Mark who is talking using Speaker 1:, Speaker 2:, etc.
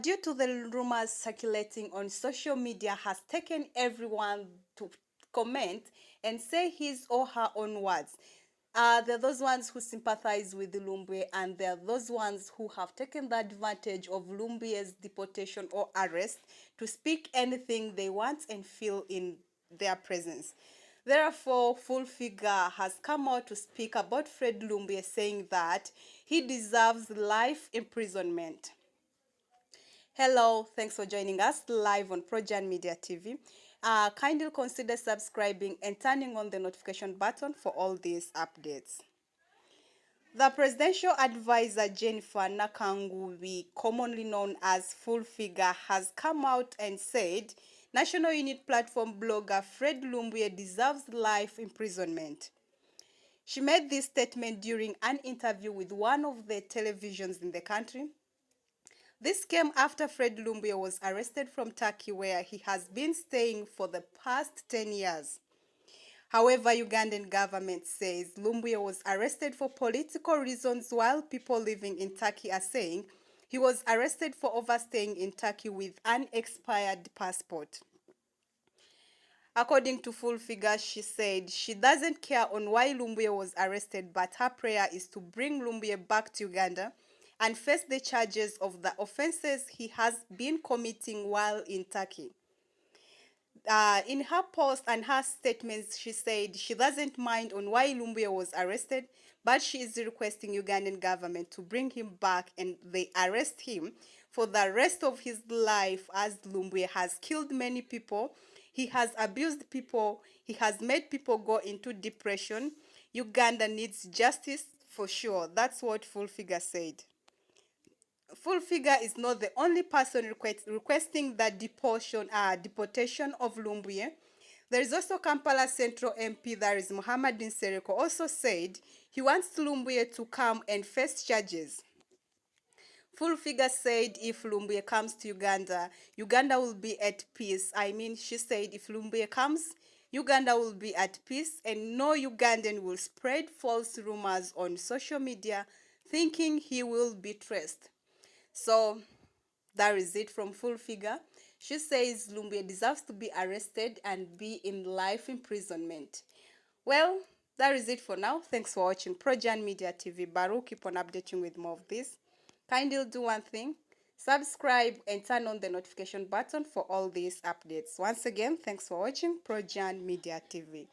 Speaker 1: Due to the rumors circulating on social media has taken everyone to comment and say his or her own words. There are those ones who sympathize with Lumbuye, and there are those ones who have taken the advantage of Lumbuye's deportation or arrest to speak anything they want and feel in their presence. Therefore, Full Figure has come out to speak about Fred Lumbuye, saying that he deserves life imprisonment. Hello, thanks for joining us live on Projan Media TV. Kindly consider subscribing and turning on the notification button for all these updates. The presidential advisor Jennifer Nakangubi, commonly known as Full Figure, has come out and said National Unit Platform blogger Fred Lumbuye deserves life imprisonment. She made this statement during an interview with one of the televisions in the country. This came after Fred Lumbuye was arrested from Turkey, where he has been staying for the past 10 years. However, Ugandan government says Lumbuye was arrested for political reasons, while people living in Turkey are saying he was arrested for overstaying in Turkey with an expired passport. According to Full Figure, she said she doesn't care on why Lumbuye was arrested, but her prayer is to bring Lumbuye back to Uganda and face the charges of the offenses he has been committing while in Turkey. In her post and her statements, she said she doesn't mind on why Lumbuye was arrested, but she is requesting Ugandan government to bring him back and they arrest him for the rest of his life, as Lumbuye has killed many people, he has abused people, he has made people go into depression. Uganda needs justice for sure. That's what Full Figure said. Full Figure is not the only person requesting the deportation of Lumbuye. There is also Kampala Central MP, that is Muhammad Nsereko, also said he wants Lumbuye to come and face charges. Full Figure said if Lumbuye comes to Uganda, Uganda will be at peace. She said if Lumbuye comes, Uganda will be at peace and no Ugandan will spread false rumors on social media thinking he will be traced. So that is it from Full Figure. She says Lumbuye deserves to be arrested and be in life imprisonment. Well, that is it for now. Thanks for watching Projan Media TV. Baru, keep on updating with more of this. Kindly do one thing. Subscribe and turn on the notification button for all these updates. Once again, thanks for watching Projan Media TV.